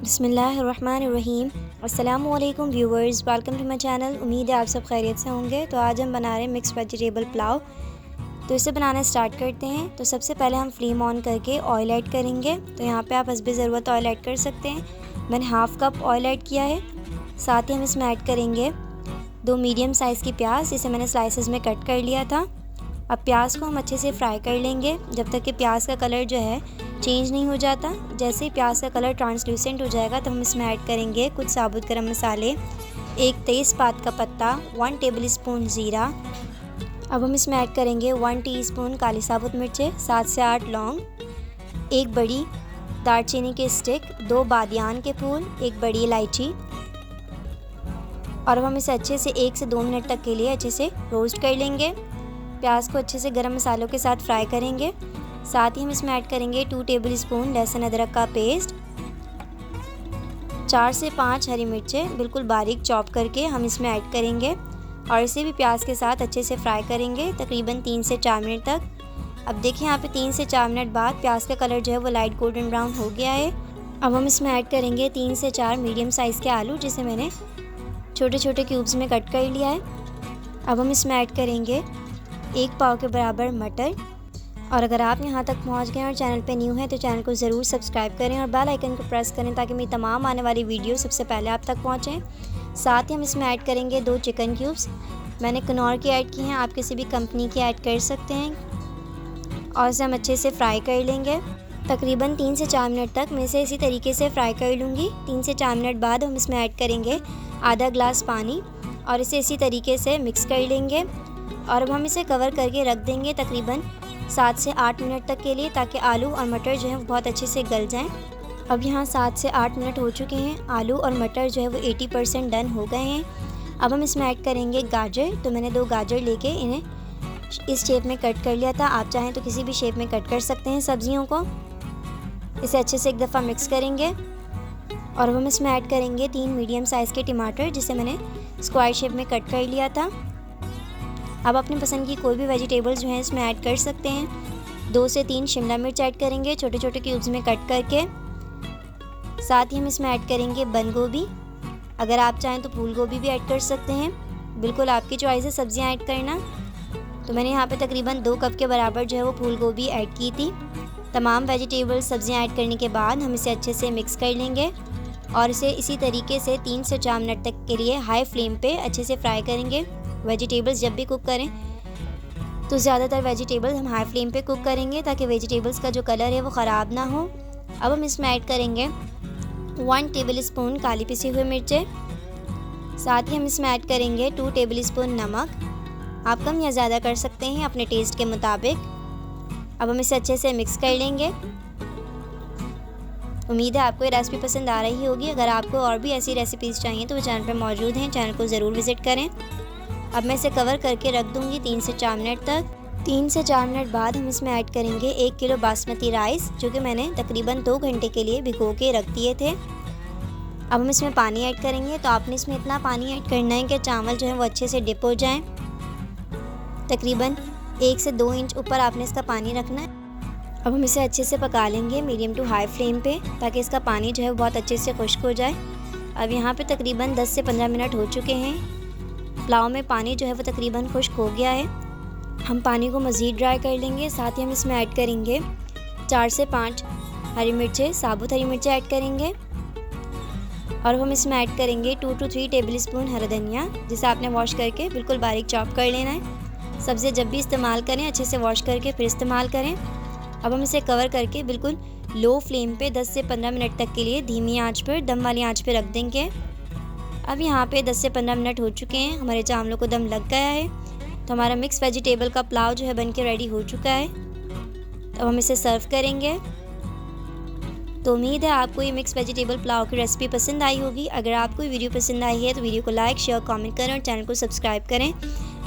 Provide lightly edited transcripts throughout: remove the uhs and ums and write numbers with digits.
बिस्मिल्लाहिर्रहमानिर्रहीम। अस्सलामुअलैकुम viewers, welcome to my channel. उम्मीद है आप सब खैरियत से होंगे। तो आज हम बना रहे हैं मिक्स वेजिटेबल पुलाव। तो इसे बनाना स्टार्ट करते हैं। तो सबसे पहले हम फ्लेम ऑन करके ऑयल ऐड करेंगे। तो यहाँ पे आप हस्बे ज़रूरत ऑयल ऐड कर सकते हैं। मैंने हाफ़ कप ऑयल ऐड किया है। साथ ही हम इसमें ऐड करेंगे 2 मीडियम साइज़ की प्याज, इसे मैंने स्लाइसेस में कट कर लिया था। अब प्याज को हम अच्छे से फ्राई कर लेंगे जब तक कि प्याज का कलर जो है चेंज नहीं हो जाता। जैसे ही प्याज का कलर ट्रांसलूसेंट हो जाएगा तो हम इसमें ऐड करेंगे कुछ साबुत गरम मसाले, 1 तेज़पात का पत्ता, 1 टेबल स्पून ज़ीरा। अब हम इसमें ऐड करेंगे 1 टीस्पून काली साबुत मिर्चें, 7 से 8 लौंग, 1 बड़ी दालचीनी की स्टिक, 2 बादियान के फूल, 1 बड़ी इलायची। और अब हम इसे अच्छे से 1 से 2 मिनट तक के लिए अच्छे से रोस्ट कर लेंगे। प्याज को अच्छे से गरम मसालों के साथ फ्राई करेंगे। साथ ही हम इसमें ऐड करेंगे 2 टेबल स्पून लहसुन अदरक का पेस्ट, 4 से 5 हरी मिर्चें बिल्कुल बारीक चॉप करके हम इसमें ऐड करेंगे और इसे भी प्याज के साथ अच्छे से फ्राई करेंगे तकरीबन 3 से 4 मिनट तक। अब देखिए यहाँ पे 3 से 4 मिनट बाद प्याज का कलर जो है वो लाइट गोल्डन ब्राउन हो गया है। अब हम इसमें ऐड करेंगे 3 से 4 मीडियम साइज़ के आलू, जिसे मैंने छोटे छोटे क्यूब्स में कट कर लिया है। अब हम इसमें ऐड करेंगे 1 पाव के बराबर मटर। और अगर आप यहाँ तक पहुँच गए और चैनल पे न्यू हैं तो चैनल को ज़रूर सब्सक्राइब करें और बेल आइकन को प्रेस करें ताकि मेरी तमाम आने वाली वीडियो सबसे पहले आप तक पहुँचें। साथ ही हम इसमें ऐड करेंगे 2 चिकन क्यूब्स। मैंने कनौर की ऐड की हैं, आप किसी भी कंपनी की ऐड कर सकते हैं। और इसे हम अच्छे से फ्राई कर लेंगे तकरीबन 3 से 4 मिनट तक। मैं इसे इसी तरीके से फ्राई कर लूँगी। 3 से 4 मिनट बाद हम इसमें ऐड करेंगे आधा ग्लास पानी और इसे इसी तरीके से मिक्स कर लेंगे। और अब हम इसे कवर करके रख देंगे तकरीबन 7 से 8 मिनट तक के लिए, ताकि आलू और मटर जो है वो बहुत अच्छे से गल जाएं। अब यहाँ 7 से 8 मिनट हो चुके हैं। आलू और मटर जो है वो 80% डन हो गए हैं। अब हम इसमें ऐड करेंगे गाजर। तो मैंने 2 गाजर लेके इन्हें इस शेप में कट कर लिया था। आप चाहें तो किसी भी शेप में कट कर सकते हैं सब्जियों को। इसे अच्छे से एक दफ़ा मिक्स करेंगे। और अब हम इसमें ऐड करेंगे 3 मीडियम साइज़ के टमाटर, जिसे मैंने स्क्वायर शेप में कट कर लिया था। अब अपनी पसंद की कोई भी वेजिटेबल्स जो हैं इसमें ऐड कर सकते हैं। 2 से 3 शिमला मिर्च ऐड करेंगे छोटे छोटे क्यूब्स में कट करके। साथ ही हम इसमें ऐड करेंगे बंद गोभी। अगर आप चाहें तो फूल गोभी भी ऐड कर सकते हैं, बिल्कुल आपकी चॉइस है सब्जियां ऐड करना। तो मैंने यहाँ पे तकरीबन 2 कप के बराबर जो है वो फूल गोभी ऐड की थी। तमाम वेजिटेबल्स सब्जियाँ ऐड करने के बाद हम इसे अच्छे से मिक्स कर लेंगे और इसे इसी तरीके से 3 से 4 मिनट तक के लिए हाई फ्लेम पे अच्छे से फ्राई करेंगे। वेजिटेबल्स जब भी कुक करें तो ज़्यादातर वेजिटेबल्स हम हाई फ्लेम पे कुक करेंगे ताकि वेजिटेबल्स का जो कलर है वो ख़राब ना हो। अब हम इसमें ऐड करेंगे 1 टेबल स्पून काली पिसी हुई मिर्चें। साथ ही हम इसमें ऐड करेंगे 2 टेबल स्पून नमक। आप कम या ज़्यादा कर सकते हैं अपने टेस्ट के मुताबिक। अब हम इसे अच्छे से मिक्स कर लेंगे। उम्मीद है आपको ये रेसिपी पसंद आ रही होगी। अगर आपको और भी ऐसी रेसिपीज़ चाहिए तो वो चैनल पर मौजूद हैं, चैनल को ज़रूर विज़िट करें। अब मैं इसे कवर करके रख दूँगी 3 से 4 मिनट तक। 3 से 4 मिनट बाद हम इसमें ऐड करेंगे 1 किलो बासमती राइस, जो कि मैंने तकरीबन 2 घंटे के लिए भिगो के रख दिए थे। अब हम इसमें पानी ऐड करेंगे। तो आपने इसमें इतना पानी ऐड करना है कि चावल जो है वो अच्छे से डिप हो जाएँ। तकरीबन 1 से 2 इंच ऊपर आपने इसका पानी रखना है। अब हम इसे अच्छे से पका लेंगे मीडियम टू हाई फ्लेम पे, ताकि इसका पानी जो है वो बहुत अच्छे से खुश्क हो जाए। अब यहाँ पे तकरीबन 10 से 15 मिनट हो चुके हैं। पुलाव में पानी जो है वो तकरीबन खुश्क हो गया है। हम पानी को मज़ीद ड्राई कर लेंगे। साथ ही हम इसमें ऐड करेंगे 4 से 5 हरी मिर्चें, साबुत हरी मिर्चें ऐड करेंगे। और हम इसमें ऐड करेंगे 2 to 3 टेबल स्पून हरा धनिया, जिसे आपने वॉश करके बिल्कुल बारीक चॉप कर लेना है। सब्ज़ी जब भी इस्तेमाल करें अच्छे से वॉश करके फिर इस्तेमाल करें। अब हम इसे कवर करके बिल्कुल लो फ्लेम पे 10 से 15 मिनट तक के लिए धीमी आंच पर, दम वाली आंच पे रख देंगे। अब यहाँ पे 10 से 15 मिनट हो चुके हैं। हमारे चावलों को दम लग गया है। तो हमारा मिक्स वेजिटेबल का पुलाव जो है बनके रेडी हो चुका है। अब हम इसे सर्व करेंगे। तो उम्मीद है आपको ये मिक्स वेजिटेबल पुलाव की रेसिपी पसंद आई होगी। अगर आपको ये वीडियो पसंद आई है तो वीडियो को लाइक, शेयर, कमेंट करें और चैनल को सब्सक्राइब करें।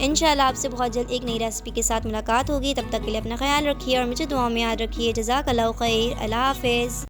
इंशाल्लाह आपसे बहुत जल्द एक नई रेसिपी के साथ मुलाकात होगी। तब तक के लिए अपना ख्याल रखिए और मुझे दुआ में याद रखिए। जज़ाकल्लाहु खैर। अल्लाह हाफ़िज़।